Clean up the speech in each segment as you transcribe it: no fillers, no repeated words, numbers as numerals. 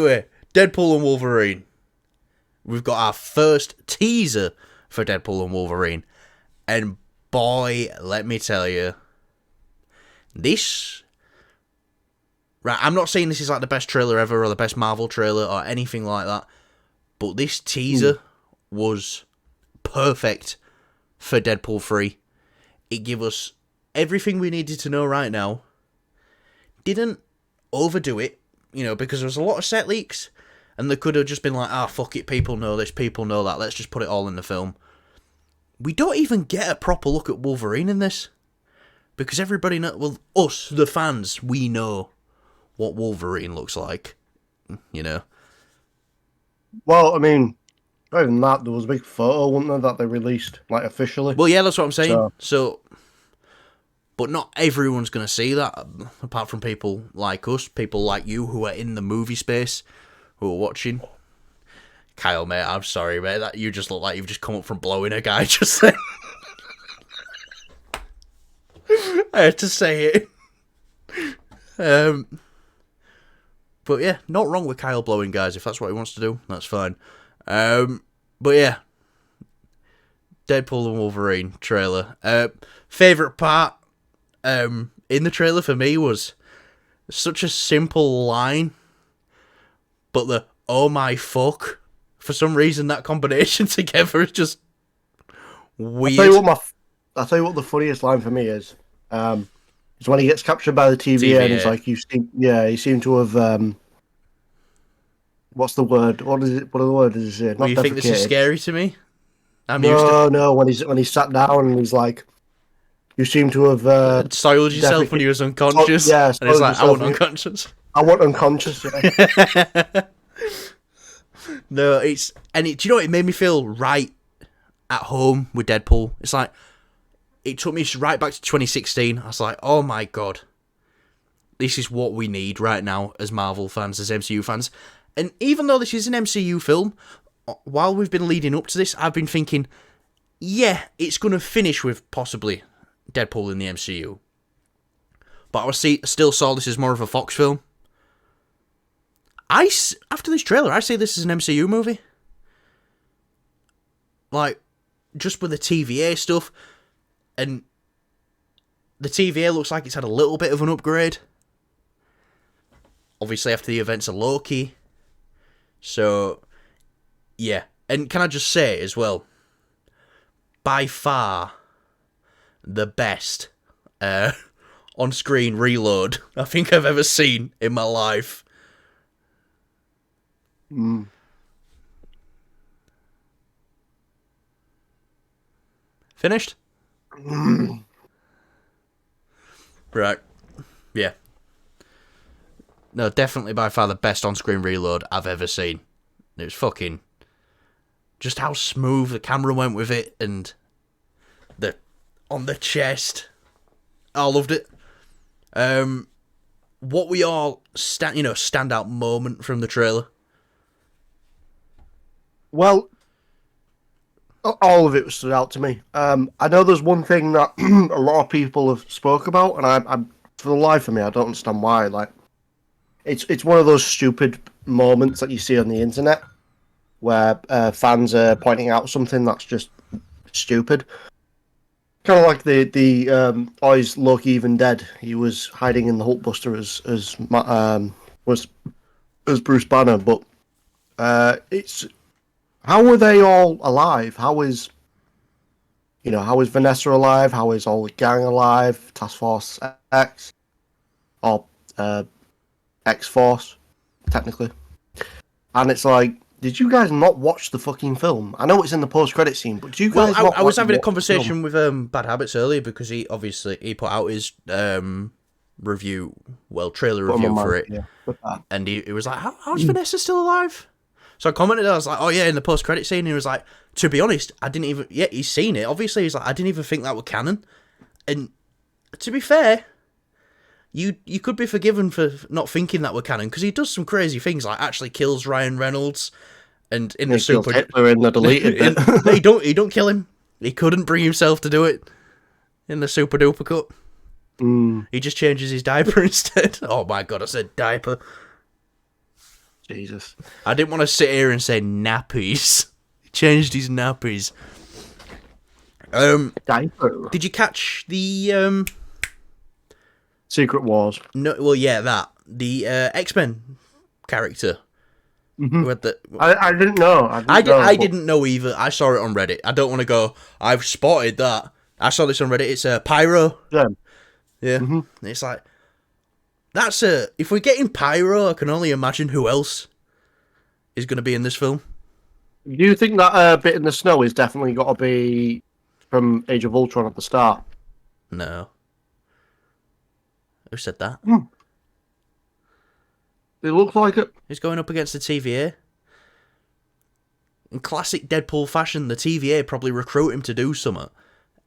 Anyway, Deadpool and Wolverine. We've got our first teaser for Deadpool and Wolverine. And boy, let me tell you, this... Right, I'm not saying this is like the best trailer ever or the best Marvel trailer or anything like that, but this teaser was perfect for Deadpool 3. It gave us everything we needed to know right now. Didn't overdo it, you know, because there was a lot of set leaks, and they could have just been like, fuck it, people know this, people know that, let's just put it all in the film. We don't even get a proper look at Wolverine in this, because everybody knows, well, us, the fans, we know what Wolverine looks like, you know. Well, I mean, other than that, there was a big photo, wasn't there, that they released, like, officially? Well, yeah, that's what I'm saying. So but not everyone's going to see that, apart from people like us, people like you who are in the movie space, who are watching. Kyle, mate, I'm sorry, mate. That you just look like you've just come up from blowing a guy just then. I had to say it. But yeah, not wrong with Kyle blowing guys. If that's what he wants to do, that's fine. But yeah, Deadpool and Wolverine trailer. Favorite part in the trailer for me was such a simple line, but the "oh my fuck," for some reason that combination together is just weird. I'll tell you what the funniest line for me is when he gets captured by the TVA. And he's like, you seem to have what's the word? What is it? What are the words does he say? Well, you think this is scary to me? I'm used to it. No, when he's sat down and he's like, you seem to have soiled yourself when you was unconscious. Yeah, and it's like, I want unconscious. I want unconscious, yeah. No, do you know what? It made me feel right at home with Deadpool. It's like, it took me right back to 2016. I was like, oh my god, this is what we need right now as Marvel fans, as MCU fans. And even though this is an MCU film, while we've been leading up to this, I've been thinking, yeah, it's going to finish with possibly Deadpool in the MCU. But I still saw this as more of a Fox film. After this trailer, I say this is an MCU movie. Like, just with the TVA stuff, and the TVA looks like it's had a little bit of an upgrade. Obviously, after the events of Loki. So, yeah. And can I just say as well, by far the best on-screen reload I think I've ever seen in my life. Finished? Right. Yeah. No, definitely by far the best on-screen reload I've ever seen. It was fucking... just how smooth the camera went with it, and on the chest. I loved it. What were your standout moment from the trailer? Well, all of it stood out to me. I know there's one thing that a lot of people have spoke about, and I'm for the life of me, I don't understand why. Like, it's one of those stupid moments that you see on the internet where fans are pointing out something that's just stupid. Kind of like the is Loki even dead? He was hiding in the Hulkbuster as Bruce Banner, but it's how are they all alive? How is Vanessa alive? How is all the gang alive? Task Force X or X Force, technically. And it's like, did you guys not watch the fucking film? I know it's in the post-credit scene, but do you guys? Well, I was having a conversation with Bad Habits earlier because he put out his review, trailer review for it, and he was like, "How's Vanessa still alive?" So I commented, I was like, "Oh yeah, in the post-credit scene." And he was like, "To be honest, I didn't even." Yeah, he's seen it. Obviously, he's like, "I didn't even think that was canon." And to be fair, you could be forgiven for not thinking that were canon because he does some crazy things, like actually kills Ryan Reynolds, and in the super Hitler in the deleted bit. he don't kill him. He couldn't bring himself to do it in the super duper cut. He just changes his diaper instead. Oh my god, I said diaper. Jesus. I didn't want to sit here and say nappies. He changed his nappies. Diaper. Did you catch the Secret Wars. No, well, yeah, the X-Men character. Mm-hmm. Who had the... I didn't know. I didn't know either. I saw it on Reddit. I don't want to go, I've spotted that. I saw this on Reddit. It's Pyro. Yeah. Yeah. Mm-hmm. It's like, that's if we're getting Pyro, I can only imagine who else is going to be in this film. Do you think that bit in the snow is definitely got to be from Age of Ultron at the start? No. Who said that? It looks like it. He's going up against the TVA. In classic Deadpool fashion, the TVA probably recruit him to do something,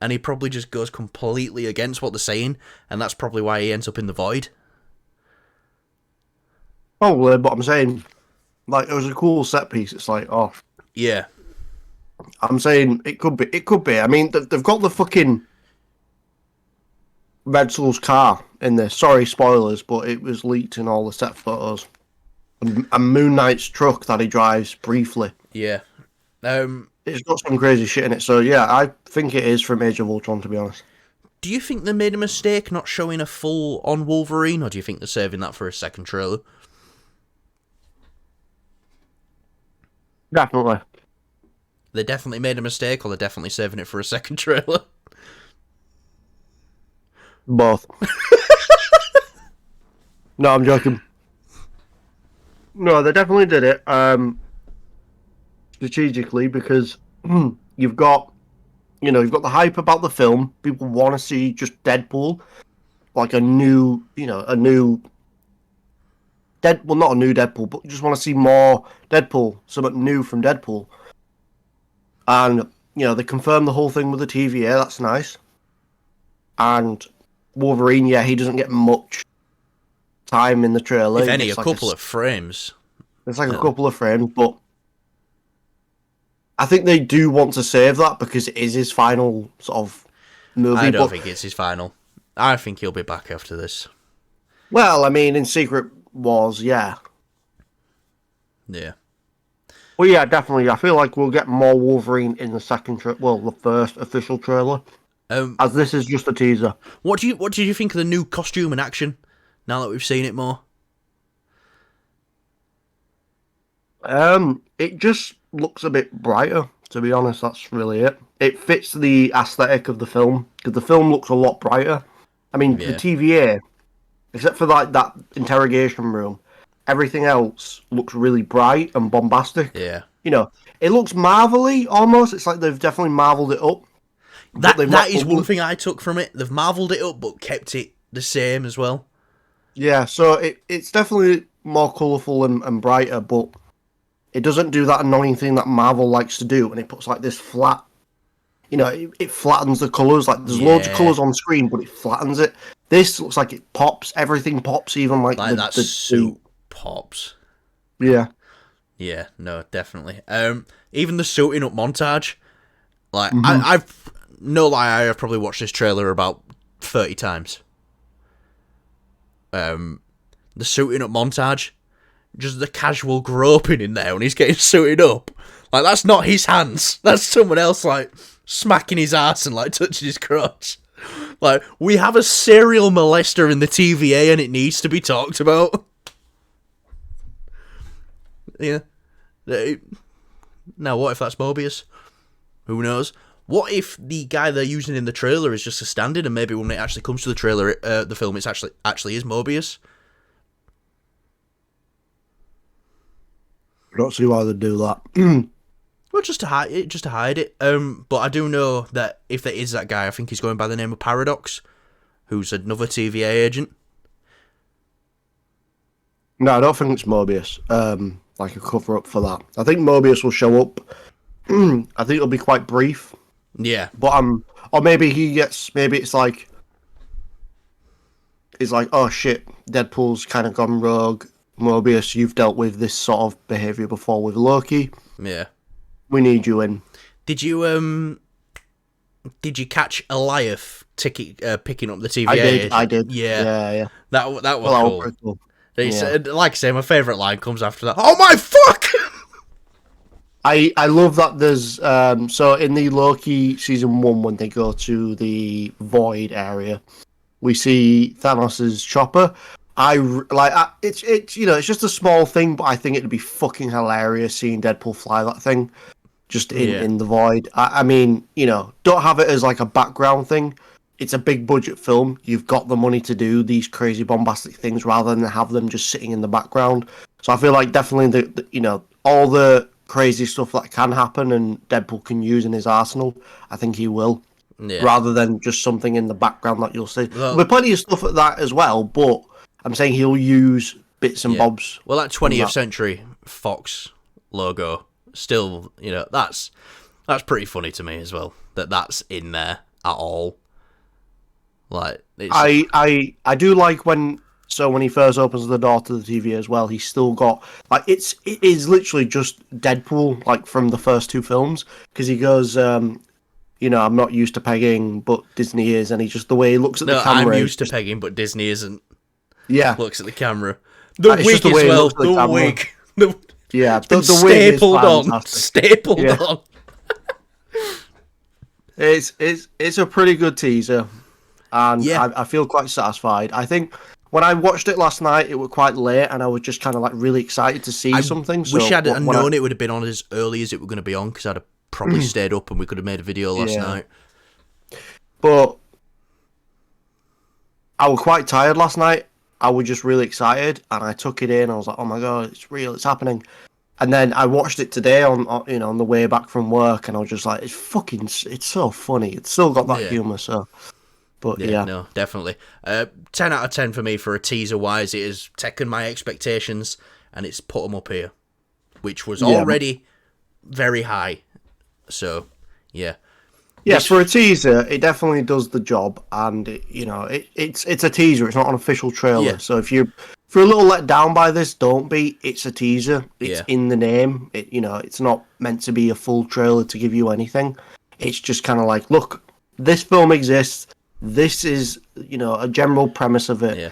and he probably just goes completely against what they're saying, and that's probably why he ends up in the void. Probably, but I'm saying, like, it was a cool set piece. It's like, oh. Yeah. I'm saying it could be. It could be. I mean, they've got the fucking Red Skull's car in there. Sorry, spoilers, but it was leaked in all the set photos. And Moon Knight's truck that he drives briefly. Yeah. It's got some crazy shit in it. So, yeah, I think it is from Age of Ultron, to be honest. Do you think they made a mistake not showing a full-on Wolverine, or do you think they're saving that for a second trailer? Definitely. They definitely made a mistake, or they're definitely saving it for a second trailer? Both. No, I'm joking. No, they definitely did it strategically because you've got the hype about the film. People want to see just Deadpool, like a new Deadpool, not a new Deadpool, but you just want to see more Deadpool, something new from Deadpool. And they confirmed the whole thing with the TVA. That's nice. And Wolverine, yeah, he doesn't get much time in the trailer. If any, a couple of frames. It's like a couple of frames, but I think they do want to save that because it is his final sort of movie. I don't think it's his final. I think he'll be back after this. Well, I mean, in Secret Wars, yeah. Yeah. Well, yeah, definitely. I feel like we'll get more Wolverine in the the first official trailer. As this is just a teaser. What did you think of the new costume and action? Now that we've seen it more. It just looks a bit brighter. To be honest, that's really it. It fits the aesthetic of the film because the film looks a lot brighter. I mean, the TVA, except for like that interrogation room, everything else looks really bright and bombastic. Yeah. It looks Marvel-y almost. It's like they've definitely marveled it up. That is one thing I took from it. They've marveled it up, but kept it the same as well. Yeah, so it's definitely more colourful and brighter, but it doesn't do that annoying thing that Marvel likes to do, and it puts like this flat. It flattens the colours. Like there's loads of colours on screen, but it flattens it. This looks like it pops. Everything pops, even like that suit pops. Yeah. Yeah, no, definitely. Even the suiting up montage. Like I've no lie, I have probably watched this trailer about 30 times. The suiting up montage, just the casual groping in there when he's getting suited up. Like that's not his hands. That's someone else like smacking his ass and like touching his crotch. Like we have a serial molester in the TVA and it needs to be talked about. Yeah. Now what if that's Mobius? Who knows? What if the guy they're using in the trailer is just a stand-in, and maybe when it actually comes to the trailer, the film, it's actually is Mobius? I don't see why they'd do that. Well, just to hide it. But I do know that if there is that guy, I think he's going by the name of Paradox, who's another TVA agent. No, I don't think it's Mobius. Like a cover-up for that. I think Mobius will show up. I think it'll be quite brief. Yeah. But or maybe it's like oh shit, Deadpool's kind of gone rogue. Mobius, you've dealt with this sort of behaviour before with Loki. Yeah. We need you in. Did you catch Eliath picking up the TVA? I did. Yeah. Yeah. That was cool. Pretty cool. Like I say, my favourite line comes after that. Oh my fuck! I love that there's so in the Loki season 1 when they go to the void area, we see Thanos's chopper. It's you know, it's just a small thing, but I think it'd be fucking hilarious seeing Deadpool fly that thing just in the void. I mean, you know, don't have it as like a background thing. It's a big budget film. You've got the money to do these crazy bombastic things rather than have them just sitting in the background. So I feel like definitely the you know, all the crazy stuff that can happen and Deadpool can use in his arsenal, I think he will. Yeah. Rather than just something in the background that you'll see. Well, There'll be plenty of stuff like that as well, but I'm saying he'll use bits and bobs. Well, that 20th Century Fox logo, still, you know, that's pretty funny to me as well. That's in there at all. Like, I do like when he first opens the door to the TV as well. He's still got like it is literally just Deadpool like from the first 2 films because he goes. You know, I'm not used to pegging, but Disney is, and he just the way he looks at the camera. I'm used to pegging, but Disney isn't. Yeah, looks at the camera. The wig as well. The wig. Yeah, the wig stapled on. Stapled on. It's a pretty good teaser, and I feel quite satisfied. I think when I watched it last night, it was quite late, and I was just kind of like really excited to see something. Wish I'd known it would have been on as early as it were going to be on, because I'd have probably stayed up and we could have made a video last night. But I was quite tired last night. I was just really excited, and I took it in. I was like, "Oh my god, it's real! It's happening!" And then I watched it today on the way back from work, and I was just like, "It's so funny. It's still got that humor." So, but no, definitely. 10 out of 10 for me for a teaser wise. It has taken my expectations and it's put them up here, which was already very high. So, yeah. Yeah, for a teaser, it definitely does the job, and it's a teaser. It's not an official trailer. Yeah. So if you're a little let down by this, don't be. It's a teaser. It's in the name. It's not meant to be a full trailer to give you anything. It's just kind of like, look, this film exists. This is a general premise of it. Yeah.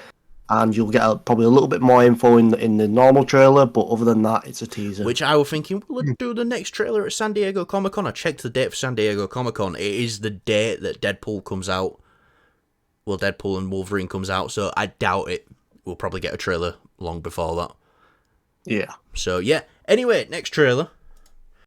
And you'll get probably a little bit more info in the normal trailer, but other than that, it's a teaser. Which I was thinking, well, let's do the next trailer at San Diego Comic-Con. I checked the date for San Diego Comic-Con. It is the date that Deadpool comes out. Well, Deadpool and Wolverine comes out, so I doubt it. We'll probably get a trailer long before that. Yeah. So, yeah. Anyway, next trailer.